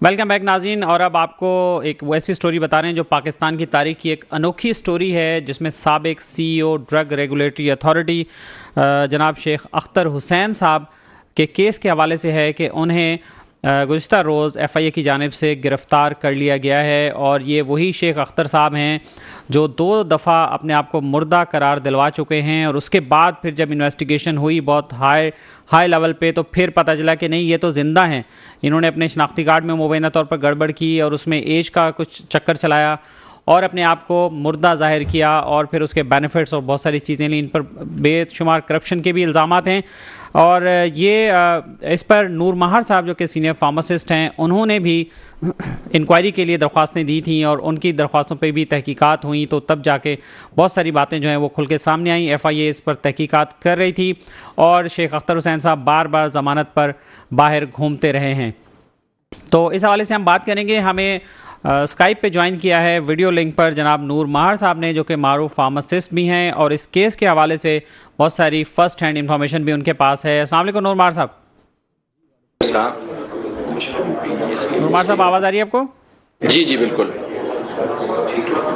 Welcome back ناظرین، اور اب آپ کو ایک ویسی سٹوری بتا رہے ہیں جو پاکستان کی تاریخ کی ایک انوکھی سٹوری ہے، جس میں سابق سی ای او ڈرگ ریگولیٹری اتھارٹی جناب شیخ اختر حسین صاحب کے کیس کے حوالے سے ہے کہ انہیں گزشتہ روز ایف آئی اے کی جانب سے گرفتار کر لیا گیا ہے، اور یہ وہی شیخ اختر صاحب ہیں جو 2 دفعہ اپنے آپ کو مردہ قرار دلوا چکے ہیں، اور اس کے بعد پھر جب انویسٹیگیشن ہوئی بہت ہائی لیول پہ، تو پھر پتہ چلا کہ نہیں، یہ تو زندہ ہیں۔ انہوں نے اپنے شناختی کارڈ میں مبینہ طور پر گڑبڑ کی اور اس میں ایج کا کچھ چکر چلایا اور اپنے آپ کو مردہ ظاہر کیا، اور پھر اس کے بینیفٹس اور بہت ساری چیزیں لیں۔ ان پر بے شمار کرپشن کے بھی الزامات ہیں، اور یہ اس پر نور مہار صاحب جو کہ سینئر فارماسسٹ ہیں، انہوں نے بھی انکوائری کے لیے درخواستیں دی تھیں، اور ان کی درخواستوں پہ بھی تحقیقات ہوئیں، تو تب جا کے بہت ساری باتیں جو ہیں وہ کھل کے سامنے آئیں۔ ایف آئی اے اس پر تحقیقات کر رہی تھی، اور شیخ اختر حسین صاحب بار بار ضمانت پر باہر گھومتے رہے ہیں۔ تو اس حوالے سے ہم بات کریں گے۔ ہمیں اسکائپ پہ جوائن کیا ہے ویڈیو لنک پر جناب نور مہار صاحب نے، جو کہ معروف فارماسسٹ بھی ہیں، اور اس کیس کے حوالے سے بہت ساری فرسٹ ہینڈ انفارمیشن بھی ان کے پاس ہے۔ السلام علیکم نور مہار صاحب۔ نور مہار صاحب، آواز آ رہی ہے آپ کو؟ جی بالکل۔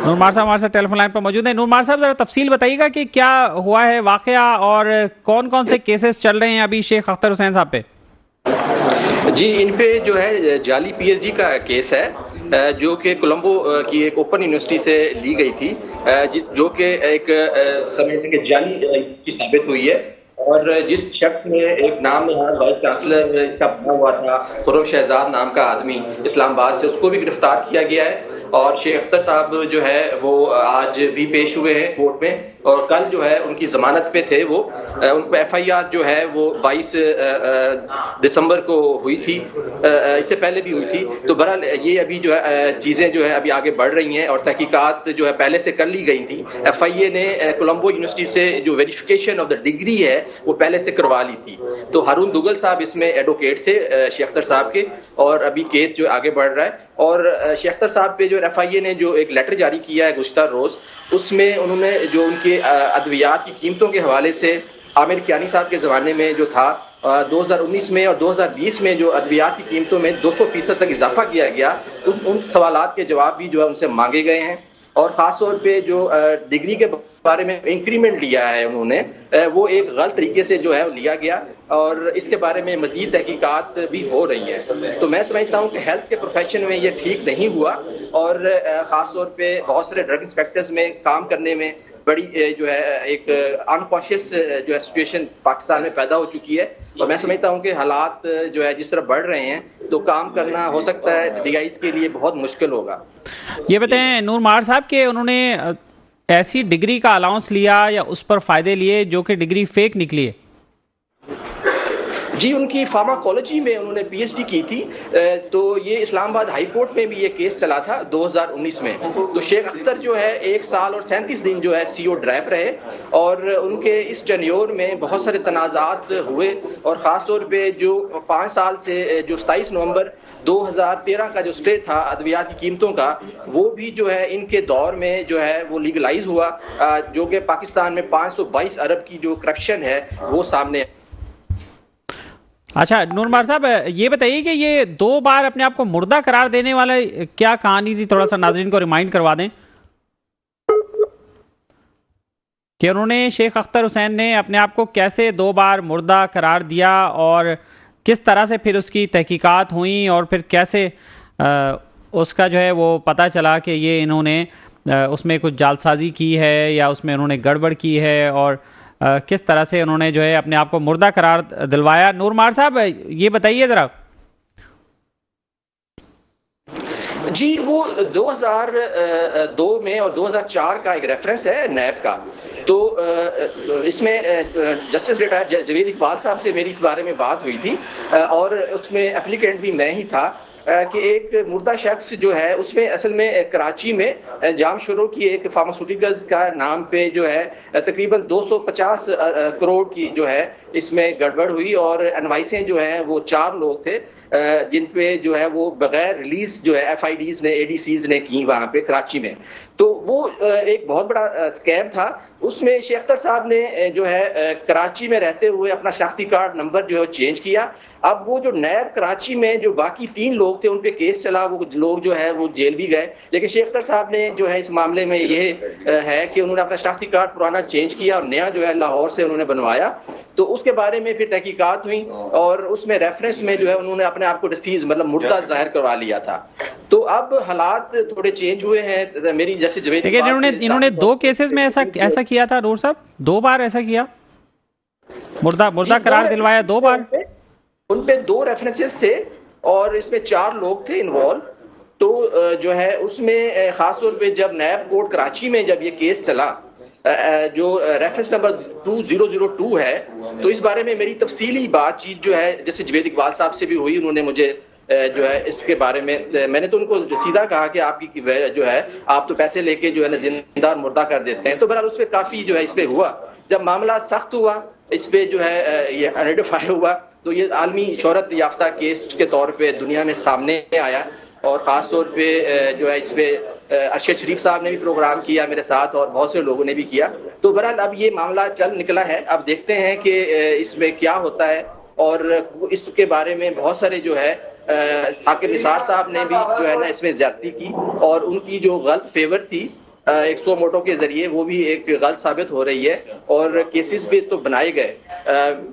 نور مہار صاحب ہمارے ساتھ ٹیلی فون لائن پر موجود ہیں۔ نور مہار صاحب، ذرا تفصیل بتائیے گا کہ کیا ہوا ہے واقعہ، اور کون کون سے کیسز چل رہے ہیں ابھی شیخ اختر حسین صاحب پہ؟ جی، ان پہ جو ہے جعلی پی ایچ ڈی کا کیس ہے، جو کہ کولمبو کی ایک اوپن یونیورسٹی سے لی گئی تھی، جو کہ ایک سمجھنے کے جعلی کی ثابت ہوئی ہے، اور جس شخص نے ایک نام وائس چانسلر کا بنا ہوا تھا، خرم شہزاد نام کا آدمی اسلام آباد سے، اس کو بھی گرفتار کیا گیا ہے۔ اور شیخ اختر صاحب جو ہے وہ آج بھی پیش ہوئے ہیں کورٹ میں، اور کل جو ہے ان کی ضمانت پہ تھے۔ وہ ان کو ایف آئی آر جو ہے وہ 22 دسمبر کو ہوئی تھی، اس سے پہلے بھی ہوئی تھی۔ تو بہرحال یہ ابھی جو ہے چیزیں جو ہے ابھی آگے بڑھ رہی ہیں، اور تحقیقات جو ہے پہلے سے کر لی گئی تھی۔ ایف آئی اے نے کولمبو یونیورسٹی سے جو ویریفیکیشن آف دا ڈگری ہے وہ پہلے سے کروا لی تھی۔ تو ہارون دوگل صاحب اس میں ایڈوکیٹ تھے شیخ اختر صاحب کے، اور ابھی کیس جو آگے بڑھ رہا ہے۔ اور شیخ اختر صاحب پہ جو ایف آئی اے نے جو ایک لیٹر جاری کیا ہے گزشتہ روز، اس میں انہوں نے جو ان کے ادویات کی قیمتوں کے حوالے سے عامر کیانی صاحب کے زمانے میں جو تھا 2019 میں اور 2020 میں جو ادویات کی قیمتوں میں 200% تک اضافہ کیا گیا، ان سوالات کے جواب بھی جو ہے ان سے مانگے گئے ہیں۔ اور خاص طور پہ جو ڈگری کے بارے میں انکریمنٹ لیا ہے انہوں نے، وہ ایک غلط طریقے سے جو ہے لیا گیا، اور اس کے بارے میں مزید تحقیقات بھی ہو رہی ہیں۔ تو میں سمجھتا ہوں کہ ہیلتھ کے پروفیشن میں یہ ٹھیک نہیں ہوا، اور خاص طور پہ بہت سارے ڈرگ انسپیکٹرز میں کام کرنے میں بڑی جو ہے ایک انکانشیس جو ہے سچویشن پاکستان میں پیدا ہو چکی ہے۔ اور میں سمجھتا ہوں کہ حالات جو ہے جس طرح بڑھ رہے ہیں، تو کام کرنا ہو سکتا ہے ڈی آئیز کے لیے بہت مشکل ہوگا۔ یہ بتائیں نور مہار صاحب کہ انہوں نے ایسی ڈگری کا الاؤنس لیا یا اس پر فائدے لیے جو کہ ڈگری فیک نکلی ہے؟ جی، ان کی فارماکولوجی میں انہوں نے پی ایچ ڈی کی تھی، تو یہ اسلام آباد ہائی کورٹ میں بھی یہ کیس چلا تھا 2019 میں۔ تو شیخ اختر جو ہے 1 سال اور 37 دن جو ہے سی او ڈرائیو رہے، اور ان کے اس ٹینیور میں بہت سارے تنازعات ہوئے، اور خاص طور پہ جو 5 سال سے جو 27 نومبر 2013 کا جو اسٹے تھا ادویات کی قیمتوں کا، وہ بھی جو ہے ان کے دور میں جو ہے وہ لیگلائز ہوا، جو کہ پاکستان میں 522 ارب کی جو کرپشن ہے وہ سامنے۔ اچھا نور مہار صاحب، یہ بتائیے کہ یہ 2 بار اپنے آپ کو مردہ قرار دینے والا کیا کہانی تھی؟ تھوڑا سا ناظرین کو ریمائنڈ کروا دیں کہ انہوں نے شیخ اختر حسین نے اپنے آپ کو کیسے 2 بار مردہ قرار دیا، اور کس طرح سے پھر اس کی تحقیقات ہوئیں، اور پھر کیسے اس کا جو ہے وہ پتہ چلا کہ یہ انہوں نے اس میں کچھ جعلسازی کی ہے یا اس میں انہوں نے گڑبڑ کی ہے، اور کس طرح سے انہوں نے جو ہے اپنے آپ کو مردہ قرار دلوایا۔ نور مہار صاحب، یہ بتائیے ذرا۔ جی، وہ 2002 میں اور 2004 کا ایک ریفرنس ہے نیب کا۔ تو اس میں جسٹس ریٹائر جاوید اقبال صاحب سے میری اس بارے میں بات ہوئی تھی، اور اس میں اپلیکینٹ بھی میں ہی تھا، کہ ایک مردہ شخص جو ہے اس میں اصل میں کراچی میں جام شروع کی ایک فارماسیوٹیکلز کا نام پہ جو ہے تقریباً 250 کروڑ کی جو ہے اس میں گڑبڑ ہوئی، اور انوائسیں جو ہیں وہ 4 لوگ تھے جن پہ جو ہے وہ بغیر ریلیز جو ہے ایف آئی ڈیز نے اے ڈی سیز نے کی وہاں پہ کراچی میں۔ تو وہ ایک بہت بڑا اسکیم تھا۔ اس میں شیخ اختر صاحب نے جو ہے کراچی میں رہتے ہوئے اپنا شناختی کارڈ نمبر جو ہے چینج کیا، اب وہ جو نیب کراچی میں جو باقی 3 لوگ تھے ان پہ کیس چلا، وہ لوگ جو ہے وہ جیل بھی گئے، لیکن شیخ اختر صاحب نے جو ہے اس معاملے میں یہ ہے کہ انہوں نے اپنا شناختی کارڈ پرانا چینج کیا اور نیا جو ہے لاہور سے انہوں نے بنوایا، تو اس کے بارے میں پھر تحقیقات ہوئی اور اس میں ریفرنس میں جو ہے انہوں نے اپنے آپ کو ڈسیز مطلب مردہ ظاہر کروا لیا تھا۔ تو اب حالات تھوڑے چینج ہوئے ہیں، میری جیسے جوید لیکن انہوں نے 2 کیسز میں ایسا کیا تھا نور صاحب، 2 بار ایسا کیا، مردہ قرار دلوایا 2 بار، ان پہ 2 ریفرنسز تھے اور اس میں 4 لوگ تھے انوالو۔ تو جو ہے اس میں خاص طور پہ جب نیب کورٹ کراچی میں جب یہ کیس چلا جو ریفرنس نمبر 2002 ہے، تو اس بارے میں میری تفصیلی بات چیت جو ہے جیسے جوید اقبال صاحب سے بھی ہوئی، انہوں نے مجھے جو ہے اس کے بارے میں نے تو ان کو سیدھا کہا کہ آپ کی جو ہے آپ تو پیسے لے کے جو ہے نا زندہ اور مردہ کر دیتے ہیں، تو بہرحال اس پہ کافی جو ہے اس پہ ہوا، جب معاملہ سخت ہوا اس پہ جو ہے یہ آئیڈینٹیفائی ہوا تو یہ عالمی شہرت یافتہ کیس کے طور پہ دنیا میں سامنے آیا، اور خاص طور پہ جو ہے اس پہ ارشد شریف صاحب نے بھی پروگرام کیا میرے ساتھ اور بہت سے لوگوں نے بھی کیا، تو بہرحال اب یہ معاملہ چل نکلا ہے، اب دیکھتے ہیں کہ اس میں کیا ہوتا ہے، اور اس کے بارے میں بہت سارے جو ہے ثاقب نثار صاحب نے بھی جو ہے نا اس میں زیادتی کی، اور ان کی جو غلط فیور تھی 100 موٹو کے ذریعے وہ بھی ایک غلط ثابت ہو رہی ہے، اور کیسز بھی تو بنائے گئے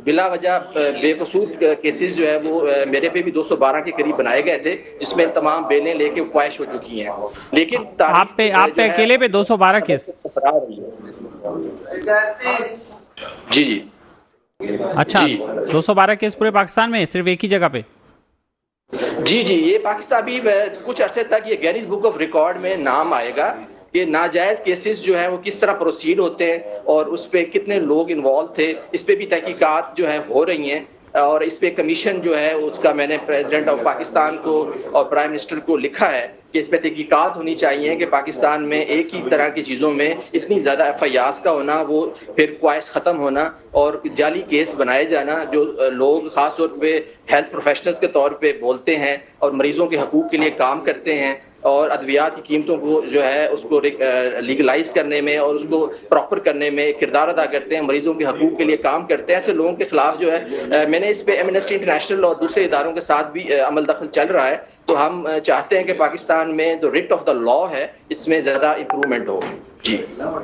بلا وجہ بے قصور کیسز جو ہے وہ میرے پہ بھی 212 کے قریب بنائے گئے تھے، جس میں تمام بیلیں لے کے فائش ہو چکی ہیں، لیکن آپ پہ اکیلے پہ 212 کیس؟ جی اچھا، 212 کیس پورے پاکستان میں صرف ایک ہی جگہ پہ؟ جی یہ پاکستان بھی کچھ عرصے تک یہ گینیز بک آف ریکارڈ میں نام آئے گا کہ ناجائز کیسز جو ہیں وہ کس طرح پروسیڈ ہوتے ہیں اور اس پہ کتنے لوگ انوالو تھے، اس پہ بھی تحقیقات جو ہے ہو رہی ہیں، اور اس پہ کمیشن جو ہے اس کا میں نے پریزیڈنٹ آف پاکستان کو اور پرائم منسٹر کو لکھا ہے کہ اس پہ تحقیقات ہونی چاہیے کہ پاکستان میں ایک ہی طرح کی چیزوں میں اتنی زیادہ ایف آئی آرز کا ہونا، وہ پھر کوائس ختم ہونا اور جعلی کیس بنائے جانا، جو لوگ خاص طور پہ ہیلتھ پروفیشنلز کے طور پہ بولتے ہیں اور مریضوں کے حقوق کے لیے کام کرتے ہیں اور ادویات کی قیمتوں کو جو ہے اس کو لیگلائز کرنے میں اور اس کو پراپر کرنے میں کردار ادا کرتے ہیں، مریضوں کے حقوق کے لیے کام کرتے ہیں، ایسے لوگوں کے خلاف جو ہے میں نے اس پہ ایمنسٹی انٹرنیشنل اور دوسرے اداروں کے ساتھ بھی عمل دخل چل رہا ہے، تو ہم چاہتے ہیں کہ پاکستان میں جو ریٹ آف دا لا ہے اس میں زیادہ امپرومنٹ ہو۔ جی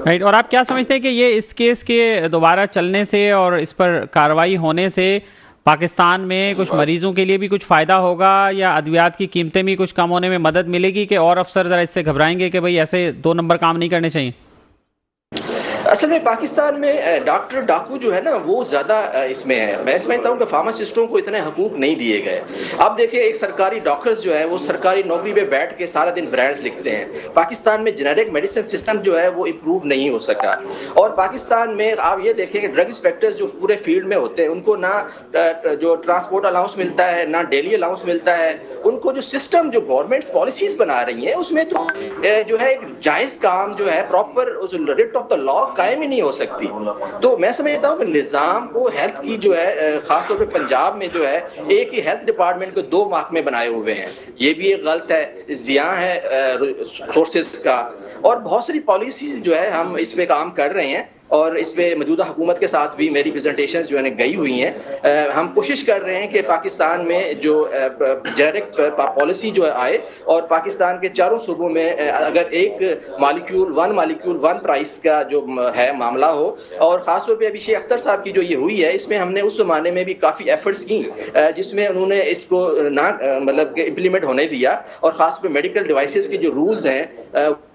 رائٹ، اور آپ کیا سمجھتے ہیں کہ یہ اس کیس کے دوبارہ چلنے سے اور اس پر کارروائی ہونے سے پاکستان میں کچھ مریضوں کے لیے بھی کچھ فائدہ ہوگا، یا ادویات کی قیمتیں بھی کچھ کم ہونے میں مدد ملے گی، کہ اور افسر ذرا اس سے گھبرائیں گے کہ بھئی ایسے 2 نمبر کام نہیں کرنے چاہیے؟ اصل میں پاکستان میں ڈاکٹر ڈاکو جو ہے نا وہ زیادہ اس میں ہے، میں سمجھتا ہوں کہ فارماسسٹوں کو اتنے حقوق نہیں دیے گئے۔ اب دیکھیں ایک سرکاری ڈاکٹرز جو ہے وہ سرکاری نوکری پہ بیٹھ کے سارا دن برانڈز لکھتے ہیں، پاکستان میں جنیرک میڈیسن سسٹم جو ہے وہ امپروو نہیں ہو سکا، اور پاکستان میں آپ یہ دیکھیں کہ ڈرگ انسپیکٹرز جو پورے فیلڈ میں ہوتے ہیں ان کو نہ جو ٹرانسپورٹ الاؤنس ملتا ہے نہ ڈیلی الاؤنس ملتا ہے، ان کو جو سسٹم جو گورنمنٹس پالیسیز بنا رہی ہیں اس میں تو جو ہے ایک جائز کام جو ہے پراپر ریٹ آف دا لا قائم ہی نہیں ہو سکتی، تو میں سمجھتا ہوں کہ نظام کو ہیلتھ کی جو ہے خاص طور پہ پنجاب میں جو ہے ایک ہی ہیلتھ ڈپارٹمنٹ کو 2 محکمے بنائے ہوئے ہیں، یہ بھی ایک غلط ہے، ضیاع ہے سورسز کا، اور بہت ساری پالیسیز جو ہے ہم اس پہ کام کر رہے ہیں، اور اس پہ موجودہ حکومت کے ساتھ بھی میری پریزنٹیشنز جو ہے گئی ہوئی ہیں، ہم کوشش کر رہے ہیں کہ پاکستان میں جو جنیرک پالیسی جو آئے اور پاکستان کے چاروں صوبوں میں اگر ایک مالیکیول ون پرائس کا جو ہے معاملہ ہو، اور خاص طور پہ ابھی شیخ اختر صاحب کی جو یہ ہوئی ہے اس میں ہم نے اس زمانے میں بھی کافی ایفرٹس کی جس میں انہوں نے اس کو نہ مطلب کہ امپلیمنٹ ہونے دیا، اور خاص طور پہ میڈیکل ڈیوائسز کے جو رولز ہیں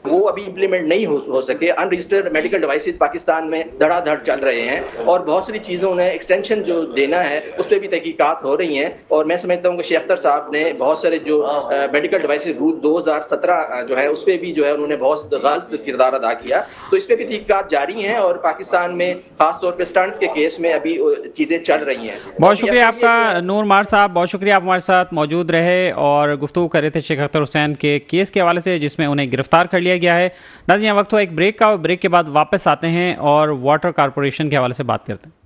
وہ ابھی امپلیمنٹ نہیں ہو سکے، ان رجسٹرڈ میڈیکل ڈیوائسز پاکستان میں دھڑا دھڑ چل رہے ہیں، اور بہت ساری چیزوں نے ایکسٹینشن جو دینا ہے اس پہ بھی تحقیقات ہو رہی ہیں، اور میں سمجھتا ہوں کہ شیخ اختر صاحب نے بہت سارے جو میڈیکل ڈیوائسز رول 2017 جو ہے اس پہ بھی جو ہے انہوں نے بہت غلط کردار ادا کیا، تو اس پہ بھی تحقیقات جاری ہیں، اور پاکستان میں خاص طور پہ اسٹنٹس کے کیس میں ابھی چیزیں چل رہی ہیں۔ بہت شکریہ آپ کا نور مار صاحب، بہت شکریہ آپ ہمارے ساتھ موجود رہے اور گفتگو کر رہے تھے شیخ اختر حسین کے کیس کے حوالے سے جس میں انہیں گرفتار کر لیا گیا ہے۔ ناظرین وقت ہوا ایک بریک کا، اور بریک کے بعد واپس آتے ہیں اور واٹر کارپوریشن کے حوالے سے بات کرتے ہیں۔